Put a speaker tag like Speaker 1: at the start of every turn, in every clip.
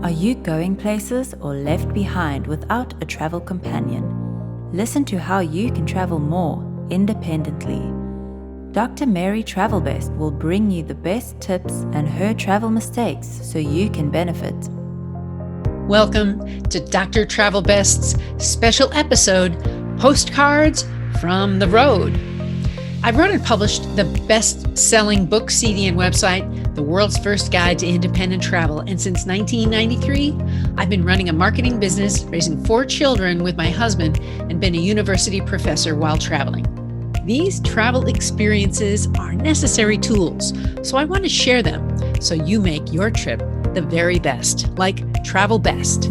Speaker 1: Are you going places or left behind without a travel companion? Listen to how you can travel more independently. Dr. Mary Travelbest will bring you the best tips and her travel mistakes so you can benefit.
Speaker 2: Welcome to Dr. Travelbest's special episode, Postcards from the Road. I wrote and published the best-selling book, CD, and website, The World's First Guide to Independent Travel. And since 1993, I've been running a marketing business, raising 4 children with my husband, and been a university professor while traveling. These travel experiences are necessary tools, so I want to share them so you make your trip the very best, like Travel Best.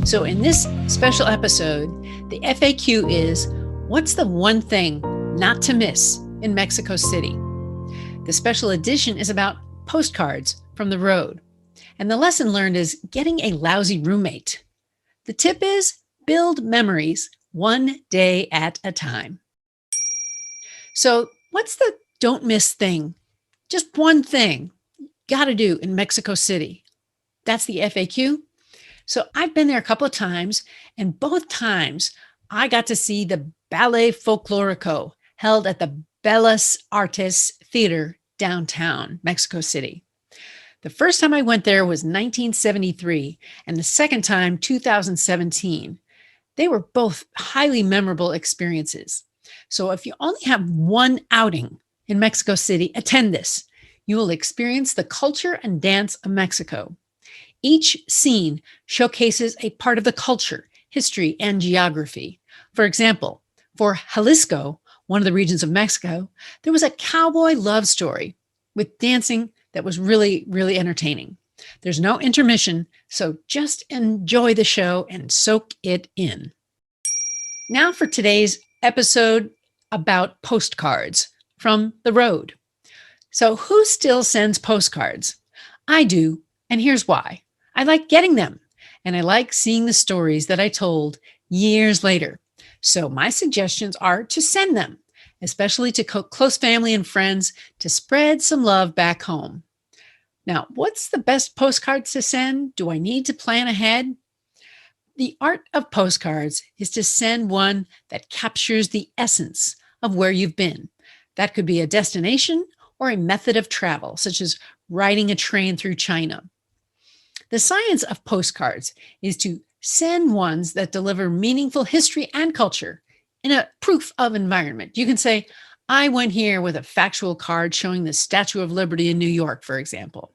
Speaker 2: So in this special episode, the FAQ is, what's the one thing not to miss in Mexico City? The special edition is about postcards from the road. And the lesson learned is getting a lousy roommate. The tip is build memories one day at a time. So what's the don't miss thing? Just one thing you got to do in Mexico City. That's the FAQ. So I've been there a couple of times, and both times I got to see the Ballet Folklorico held at the Bellas Artes Theater downtown Mexico City. The first time I went there was 1973, and the second time, 2017. They were both highly memorable experiences. So if you only have one outing in Mexico City, attend this. You will experience the culture and dance of Mexico. Each scene showcases a part of the culture, history, and geography. For example, for Jalisco, one of the regions of Mexico, there was a cowboy love story with dancing that was really, really entertaining. There's no intermission, so just enjoy the show and soak it in. Now for today's episode about postcards from the road. So who still sends postcards? I do, and here's why. I like getting them, and I like seeing the stories that I told years later. So my suggestions are to send them, especially to close family and friends, to spread some love back home. Now, what's the best postcards to send? Do I need to plan ahead? The art of postcards is to send one that captures the essence of where you've been. That could be a destination or a method of travel, such as riding a train through China. The science of postcards is to send ones that deliver meaningful history and culture in a proof of environment. You can say, I went here with a factual card showing the Statue of Liberty in New York, for example.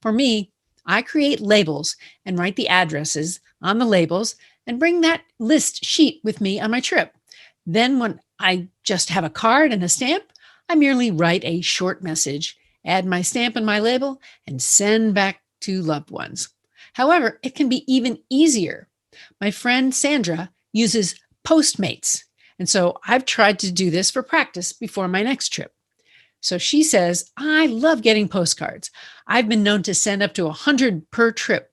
Speaker 2: For me, I create labels and write the addresses on the labels and bring that list sheet with me on my trip. Then when I just have a card and a stamp, I merely write a short message, add my stamp and my label, and send back to loved ones. However, it can be even easier. My friend Sandra uses Postmates, and so I've tried to do this for practice before my next trip. So she says, I love getting postcards. I've been known to send up to 100 per trip.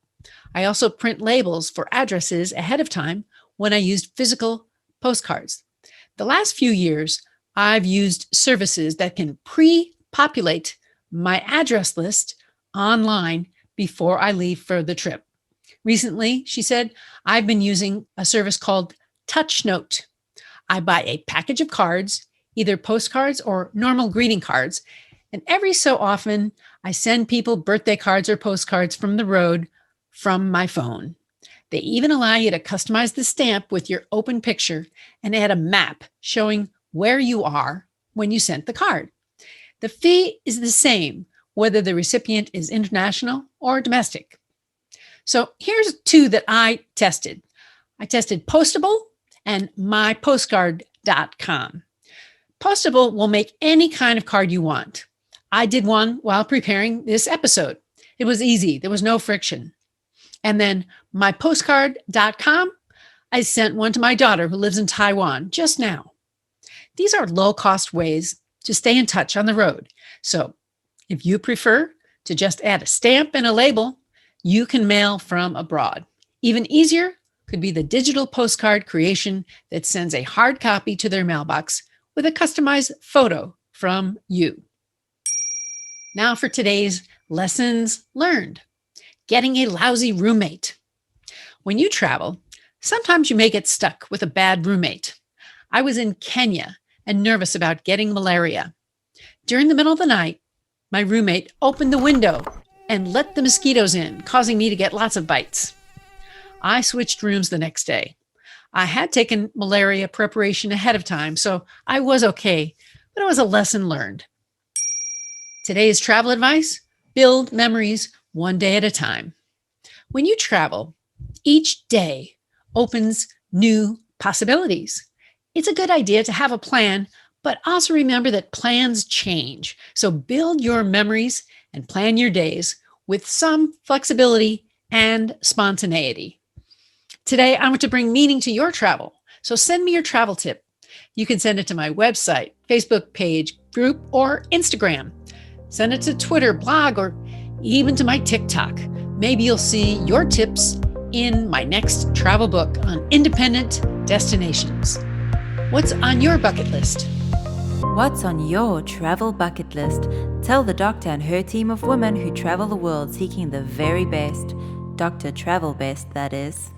Speaker 2: I also print labels for addresses ahead of time when I used physical postcards. The last few years, I've used services that can pre-populate my address list online before I leave for the trip. Recently, she said, I've been using a service called TouchNote. I buy a package of cards, either postcards or normal greeting cards, and every so often, I send people birthday cards or postcards from the road from my phone. They even allow you to customize the stamp with your open picture and add a map showing where you are when you sent the card. The fee is the same, whether the recipient is international or domestic. So here's 2 that I tested. I tested Postable and mypostcard.com. Postable will make any kind of card you want. I did one while preparing this episode. It was easy. There was no friction. And then mypostcard.com, I sent one to my daughter who lives in Taiwan just now. These are low-cost ways to stay in touch on the road. So if you prefer to just add a stamp and a label, you can mail from abroad. Even easier could be the digital postcard creation that sends a hard copy to their mailbox with a customized photo from you. Now for today's lessons learned. getting a lousy roommate. When you travel, sometimes you may get stuck with a bad roommate. I was in Kenya and nervous about getting malaria. During the middle of the night, my roommate opened the window and let the mosquitoes in, causing me to get lots of bites. I switched rooms the next day. I had taken malaria preparation ahead of time, so I was okay, but it was a lesson learned. Today's travel advice: build memories one day at a time. When you travel, each day opens new possibilities. It's a good idea to have a plan, but also remember that plans change. So build your memories and plan your days with some flexibility and spontaneity. Today, I want to bring meaning to your travel. So send me your travel tip. You can send it to my website, Facebook page, group, or Instagram. Send it to Twitter, blog, or even to my TikTok. Maybe you'll see your tips in my next travel book on independent destinations. What's on your bucket list?
Speaker 1: What's on your travel bucket list? Tell the doctor and her team of women who travel the world seeking the very best. Dr. Travel Best, that is.